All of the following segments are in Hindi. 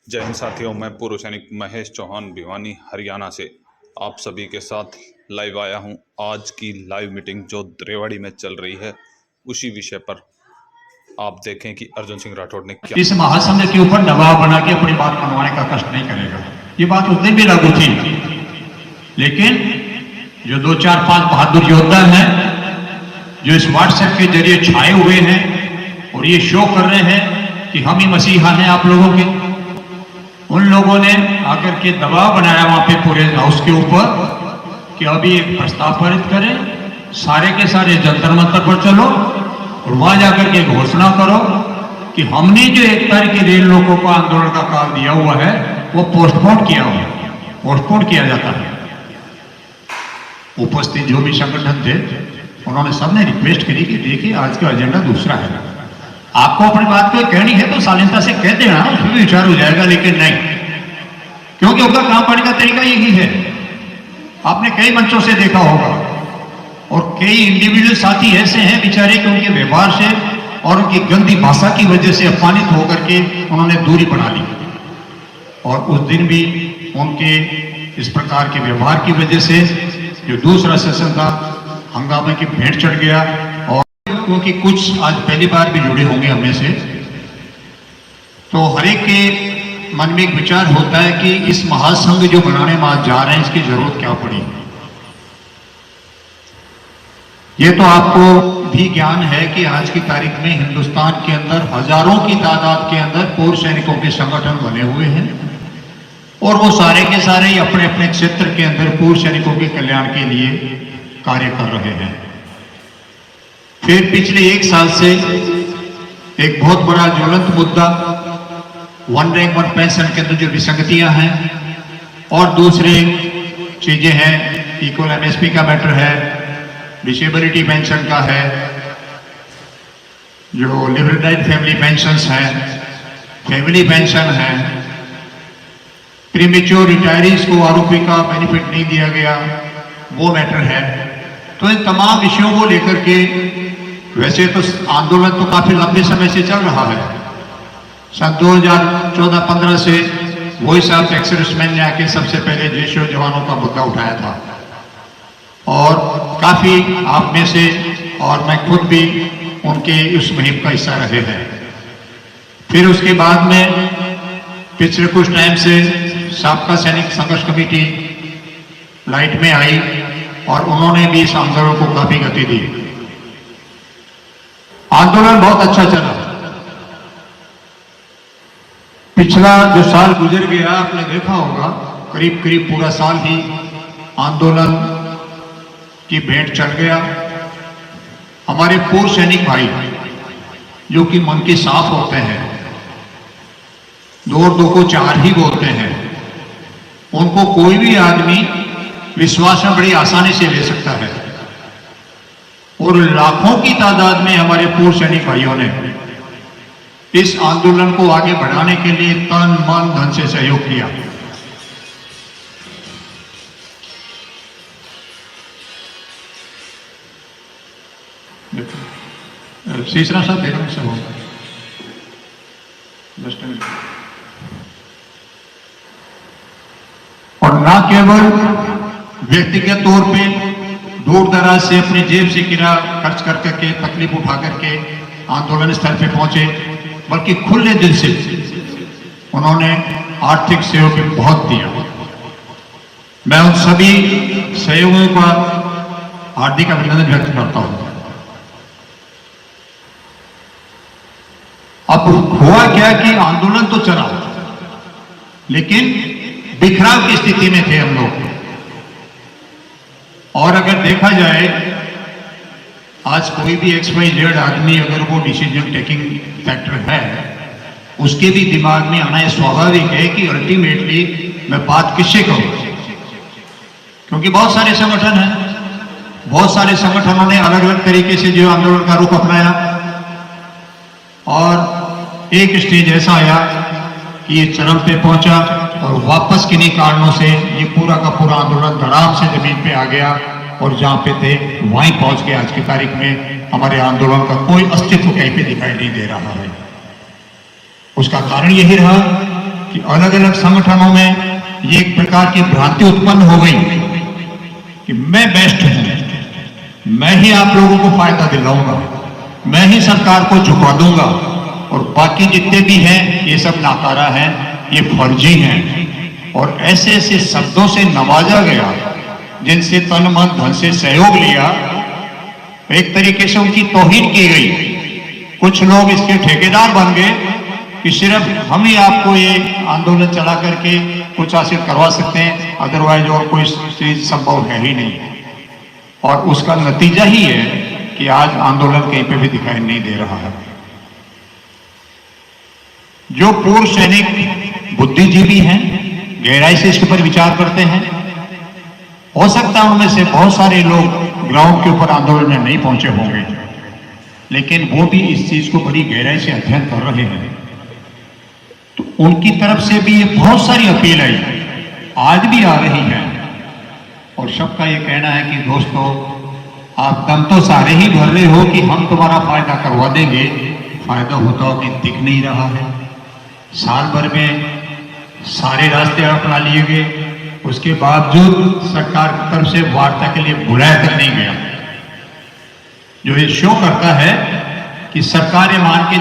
जय हिंद साथियों, मैं पूर्व सैनिक महेश चौहान भिवानी हरियाणा से आप सभी के साथ लाइव आया हूं। आज की लाइव मीटिंग जो रेवाड़ी में चल रही है उसी विषय पर आप देखें कि अर्जुन सिंह राठौड़ ने क्या। इस महासंघ के ऊपर दबाव बना के अपनी बात मनवाने का कष्ट नहीं करेगा। ये बात उस दिन भी लागू थी, लेकिन जो 2 4 5 बहादुर योद्धा हैं जो इस व्हाट्सएप के जरिए छाए हुए हैं और ये शो कर रहे हैं कि हम ही मसीहा हैं आप लोगों के, उन लोगों ने आकर के दबाव बनाया वहां पे पूरे हाउस के ऊपर कि अभी एक प्रस्ताव पारित करें, सारे के सारे जंतर मंतर पर चलो और वहां जाकर के घोषणा करो कि हमने जो 1 तारीख की रेल लोगों को आंदोलन का काल दिया हुआ है वो पोस्टपोन किया जाता है। उपस्थित जो भी संगठन थे उन्होंने सबने रिक्वेस्ट करी कि देखिए आज का एजेंडा दूसरा है, आपको अपनी बात को कहनी है तो शालीनता से कह देना, उसमें भी विचार हो जाएगा, लेकिन नहीं, क्योंकि उनका काम करने का तरीका यही है। आपने कई मंचों से देखा होगा और कई इंडिविजुअल साथी ऐसे हैं बेचारे कि उनके व्यवहार से और उनकी गंदी भाषा की वजह से अपमानित होकर के उन्होंने दूरी बना ली, और उस दिन भी उनके इस प्रकार के व्यवहार की वजह से जो दूसरा सेशन था हंगामे की भेंट चढ़ गया। और क्योंकि कुछ आज पहली बार भी जुड़े होंगे हमें से, तो हर एक के मन में एक विचार होता है कि इस महासंघ जो बनाने में आज जा रहे हैं इसकी जरूरत क्या पड़ी। ये तो आपको भी ज्ञान है कि आज की तारीख में हिंदुस्तान के अंदर हजारों की तादाद के अंदर पूर्व सैनिकों के संगठन बने हुए हैं और वो सारे के सारे अपने अपने क्षेत्र के अंदर पूर्व सैनिकों के कल्याण के लिए कार्य कर रहे हैं। फिर पिछले 1 साल से एक बहुत बड़ा ज्वलंत मुद्दा वन रैंक वन पेंशन के अंदर जो विसंगतियां हैं और दूसरे चीजें हैं, इक्वल एमएसपी का मैटर है, डिसेबिलिटी पेंशन का है, जो लिबरेटेड फैमिली पेंशंस हैं, फैमिली पेंशन है, प्रीमेच्योर रिटायरीज को आरोपी का बेनिफिट नहीं दिया गया वो मैटर है। तो इन तमाम विषयों को लेकर के वैसे तो आंदोलन तो काफी लंबे समय से चल रहा है। सन 2014-15 से वॉइस ऑफ एक्स-सर्विसमैन ने आके सबसे पहले जैश और जवानों का मुद्दा उठाया था और काफी आप में से और मैं खुद भी उनके उस मुहिम का हिस्सा रहे हैं। फिर उसके बाद में पिछले कुछ टाइम से साबका सैनिक संघर्ष कमेटी लाइट में आई और उन्होंने भी इस आंदोलन को काफी गति दी। आंदोलन बहुत अच्छा चला। पिछला जो साल गुजर गया आपने देखा होगा, करीब करीब पूरा साल ही आंदोलन की भेंट चल गया। हमारे पूर्व सैनिक भाई जो कि मन के साफ होते हैं, 2 और 2 को 4 ही बोलते हैं, उनको कोई भी आदमी विश्वास में बड़ी आसानी से ले सकता है। और लाखों की तादाद में हमारे पूर्व सैनिक भाइयों ने इस आंदोलन को आगे बढ़ाने के लिए तन मन धन से सहयोग किया। तीसरा साहब देखने से होगा और ना केवल व्यक्तिगत तौर पे दूर दराज से अपनी जेब से किरा खर्च कर करके तकलीफ उठा करके आंदोलन स्थल पे पहुंचे, बल्कि खुले दिल से उन्होंने आर्थिक सहयोग भी बहुत दिया। मैं उन सभी सहयोगों का हार्दिक अभिनंदन व्यक्त करता हूं। अब हुआ क्या कि आंदोलन तो चला लेकिन बिखराव की स्थिति में थे हम लोग। और अगर देखा जाए आज कोई भी XYZ आदमी अगर वो डिसीजन टेकिंग फैक्टर है उसके भी दिमाग में आना यह स्वाभाविक है कि अल्टीमेटली मैं बात किससे करूं, क्योंकि बहुत सारे संगठन हैं, बहुत सारे संगठनों ने अलग अलग तरीके से जो आंदोलन का रुख अपनाया और एक स्टेज ऐसा आया कि ये चरम पे पहुंचा और वापस किन्हीं कारणों से ये पूरा का पूरा आंदोलन धड़ाम से जमीन पे आ गया और जहां पे थे वहीं पहुंच के आज की तारीख में हमारे आंदोलन का कोई अस्तित्व कहीं पे दिखाई नहीं दे रहा है। उसका कारण यही रहा कि अलग अलग संगठनों में ये एक प्रकार की भ्रांति उत्पन्न हो गई कि मैं बेस्ट हूं, मैं ही आप लोगों को फायदा दिलाऊंगा, मैं ही सरकार को झुका दूंगा और बाकी जितने भी हैं ये सब नाकारा हैं, ये फर्जी हैं। और ऐसे ऐसे शब्दों से नवाजा गया जिनसे तन मन धन से सहयोग लिया, एक तरीके से उनकी तौहीन की गई। कुछ लोग इसके ठेकेदार बन गए कि सिर्फ हम ही आपको ये आंदोलन चला करके कुछ हासिल करवा सकते हैं, अदरवाइज और कोई चीज संभव है ही नहीं। और उसका नतीजा ही है कि आज आंदोलन कहीं पे भी दिखाई नहीं दे रहा है। जो पूर्व सैनिक बुद्धिजीवी हैं, गहराई से इसके ऊपर विचार करते हैं, हो सकता है उनमें से बहुत सारे लोग ग्राउंड के ऊपर आंदोलन में नहीं पहुंचे होंगे, लेकिन वो भी इस चीज को बड़ी गहराई से अध्ययन कर रहे हैं। तो उनकी तरफ से भी ये बहुत सारी अपील आई, आज भी आ रही है। और सबका ये कहना है कि दोस्तों, आप दम तो सारे ही भर रहे हो कि हम तुम्हारा फायदा करवा देंगे, फायदा होता हो कि दिख नहीं रहा है। साल भर में सारे रास्ते अपना लिए गए, उसके बावजूद सरकार की तरफ से वार्ता के लिए बुलाया तक नहीं गया, जो ये शो करता है कि सरकार ये मान के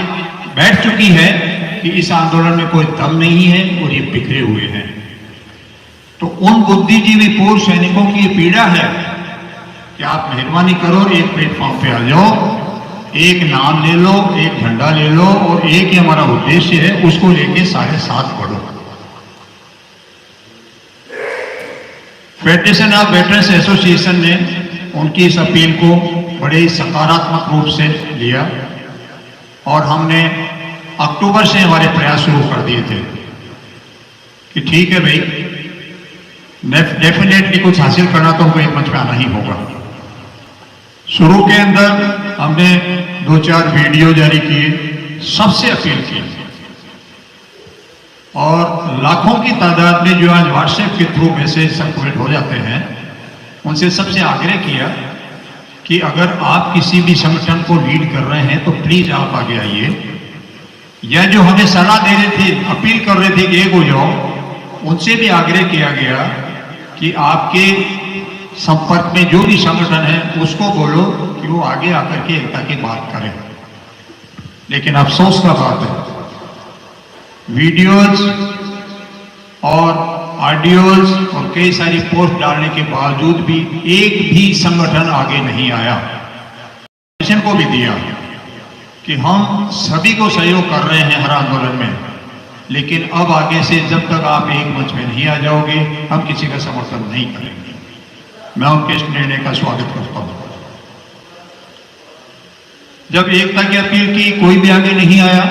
बैठ चुकी है कि इस आंदोलन में कोई दम नहीं है और ये बिखरे हुए हैं। तो उन बुद्धिजीवी पूर्व सैनिकों की ये पीड़ा है कि आप मेहरबानी करो, एक प्लेटफॉर्म पे आ जाओ, एक नाम ले लो, एक झंडा ले लो और एक ही हमारा उद्देश्य है, उसको लेके सारे साथ बढ़ो। फेडरेशन ऑफ वेटरन्स एसोसिएशन ने उनकी इस अपील को बड़े ही सकारात्मक रूप से लिया और हमने अक्टूबर से हमारे प्रयास शुरू कर दिए थे कि ठीक है भाई, डेफिनेटली कुछ हासिल करना तो हमको एक मंच में आना ही होगा। शुरू के अंदर हमने 2-4 वीडियो जारी किए, सबसे अपील की और लाखों की तादाद में जो आज व्हाट्सएप के थ्रू मैसेज सर्कुलेट हो जाते हैं, उनसे सबसे आग्रह किया कि अगर आप किसी भी संगठन को लीड कर रहे हैं तो प्लीज आप आगे आइए, या जो हमें सलाह दे रहे थे, अपील कर रहे थे कि एक हो जाओ, उनसे भी आग्रह किया गया कि आपके संपर्क में जो भी संगठन है उसको बोलो कि वो आगे आकर के एकता की बात करें। लेकिन अफसोस का बात है, वीडियोज और ऑडियोज और कई सारी पोस्ट डालने के बावजूद भी एक भी संगठन आगे नहीं आया। मिशन को भी दिया कि हम सभी को सहयोग कर रहे हैं हर आंदोलन में, लेकिन अब आगे से जब तक आप एक मंच में नहीं आ जाओगे, हम किसी का समर्थन नहीं करेंगे। मैं उनके इस निर्णय का स्वागत करता हूं। जब एकता की अपील की, कोई भी आगे नहीं आया,